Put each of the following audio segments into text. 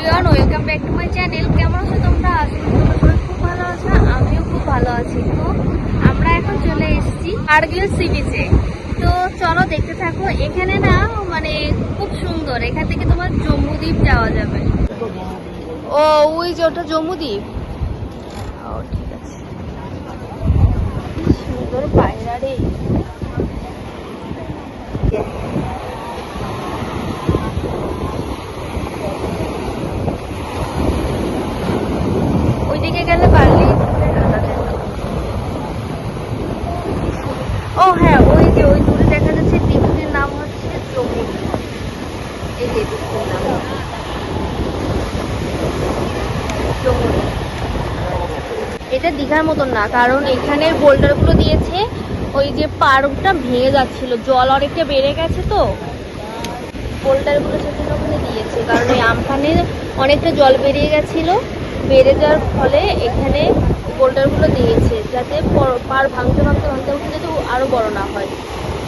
Everyone, welcome back to my channel. কেমন আছো তোমরা? আশা করি তোমরা সবাই খুব ভালো আছো, আমিও খুব ভালো আছি। তো আমরা এখন চলে এসেছি কার্গিল সি বিচে। তো চলো দেখতে থাকো। এখানে না মানে খুব সুন্দর, এখান থেকে তোমার জম্মুদ্বীপ যাওয়া যাবে। ও ওই যে ওটা জম্মুদ্বীপ। ও ঠিক আছে, সুন্দর পায়রা রে। ওইদিকে গেলে পারলি। ও হ্যাঁ, ওই যে ওই দূরে দেখা যাচ্ছে দ্বীপটির নাম হচ্ছে জম্মুদ্বীপ। এই যে দ্বীপটির নাম জম্মুদ্বীপ। এটা দীঘার মতন না, কারণ এখানে বোল্ডারগুলো দিয়েছে। ওই যে পার্কটা ভেঙে যাচ্ছিল, জল অনেকটা বেড়ে গেছে, তো বোল্ডারগুলো সেখানে ওখানে দিয়েছে। কারণ এই আমফানে অনেকটা জল বেরিয়ে গেছিল, বেড়ে যাওয়ার ফলে এখানে বোল্ডারগুলো দিয়েছে, যাতে পার ভাঙতে ভাঙতে ভাঙতে ভাঙতে যাতে আরো বড় না হয়।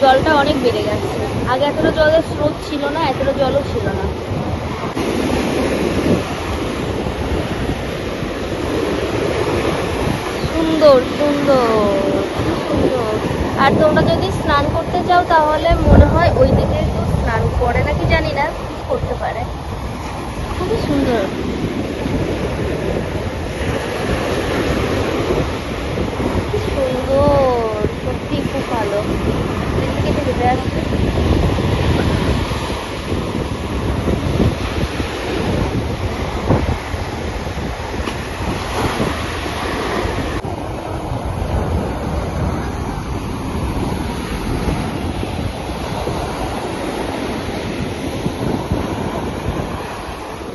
জলটা অনেক বেড়ে গেছে, আগে এতটা জলের স্রোত ছিল না, এতটা জলও ছিল না। সুন্দর সুন্দর সুন্দর। আর তোমরা যদি স্নান করতে চাও তাহলে মনে হয় ওই দিকে তো স্নান করে নাকি জানি না, করতে পারে। খুবই সুন্দর, কি সুন্দর, সত্যি খুব ভালো। এদিকে ঘুরে আসছে।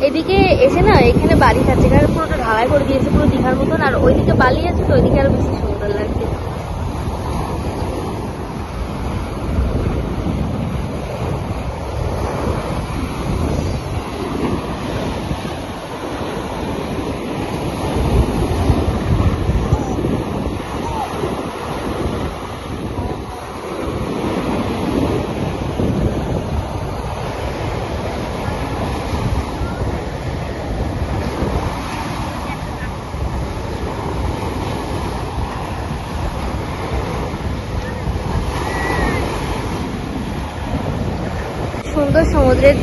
এদিকে এসে না এখানে বাড়ি আছে, এখানে পুরোটা ঢালাই করে দিয়েছে পুরো দীঘার মতন। আর ওইদিকে বালি আছে, তো ওইদিকে আরো বেশি সুন্দর লাগছে। সুন্দর সমুদ্রের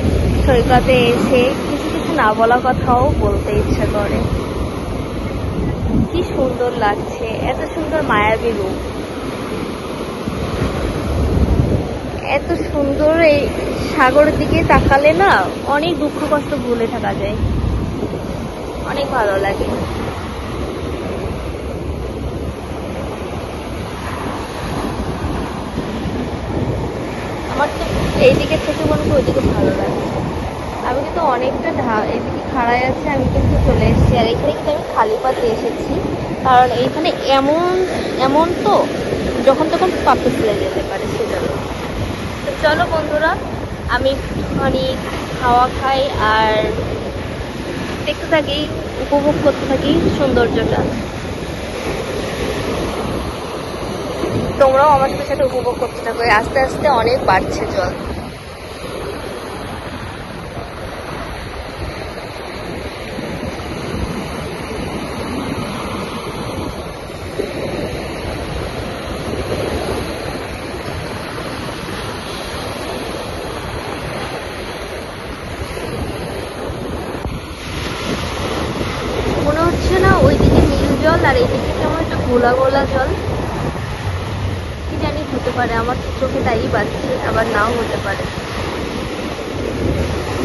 সৈকতে এসে কিছু কিছু না বলা কথাও বলতে ইচ্ছা করে। কি সুন্দর লাগছে, এত সুন্দর মায়াবী রূপ, এত সুন্দর। এই সাগরের দিকে তাকালে না অনেক দুঃখ কষ্ট ভুলে থাকা যায়, অনেক ভালো লাগে। আমার তো এইদিকে থেকে মনে হয় ওইদিকে ভালো লাগছে। আমি কিন্তু অনেকটা এইদিকে খাড়াই আছে, আমি কিন্তু চলে এসেছি। আর এখানে কিন্তু আমি খালি পাতে এসেছি, কারণ এইখানে এমন এমন তো যখন তখন পা পিছলে যেতে পারে, সেজন্য। তো চলো বন্ধুরা, আমি একটুখানি খাওয়া খাই আর দেখতে থাকি, উপভোগ করতে থাকি সৌন্দর্যটা। তোমরাও আমার সাথে উপভোগ করতে থাকো। আস্তে আস্তে অনেক বাড়ছে জল। মনে হচ্ছে না ওইদিকে নীল জল আর এইদিকে কেমন একটা গোলা গোলা জল, কি জানি হতে পারে, আমার চোখে তাই বাজছে, আবার নাও হতে পারে।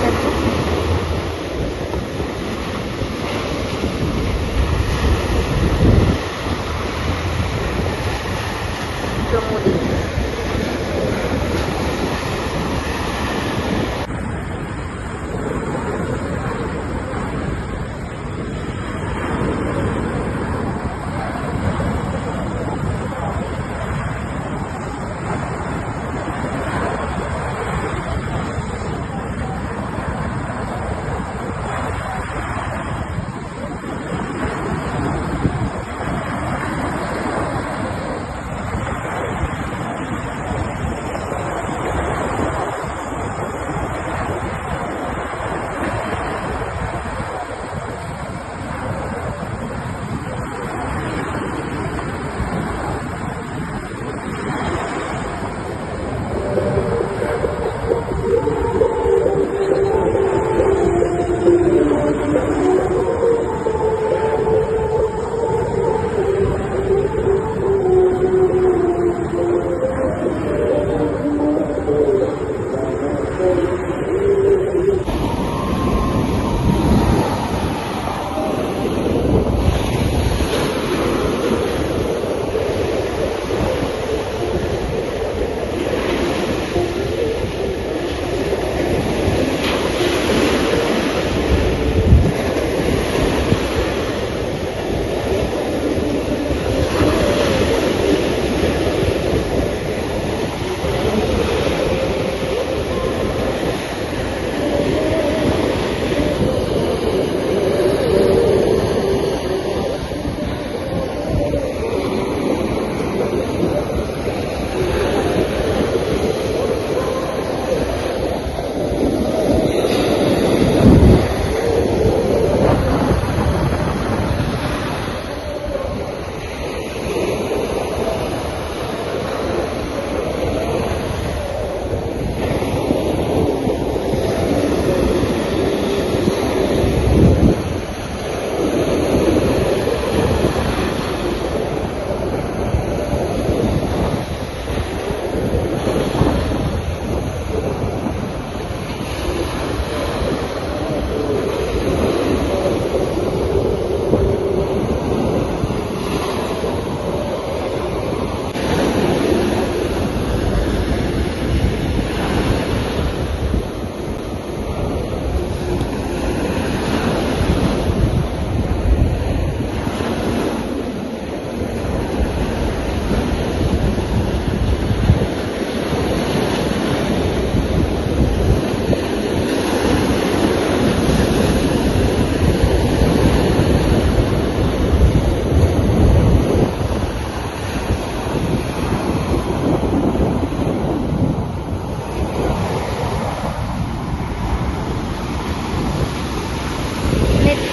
দেখো জম্মুদ্বীপ।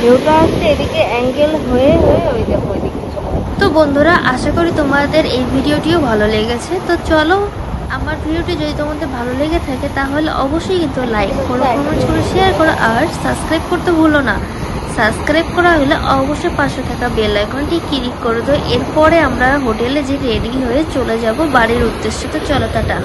ঢেউটা আসছে এদিকে অ্যাঙ্গেল হয়ে হয়ে ওই দেখো ওইদিকে। তো বন্ধুরা, আশা করি তোমাদের এই ভিডিওটিও ভালো লেগেছে। তো চলো, আমার ভিডিওটি যদি তোমাদের ভালো লেগে থাকে তাহলে অবশ্যই কিন্তু লাইক করো, কমেন্ট করো, শেয়ার করো আর সাবস্ক্রাইব করতে ভুলো না। সাবস্ক্রাইব করা হলে অবশ্যই পাশে থাকা বেল আইকনটি ক্লিক করে দাও। এরপরে আমরা হোটেলে যে রেডি হয়ে চলে যাব বাড়ির উদ্দেশ্যে। তো চলো, টাটা।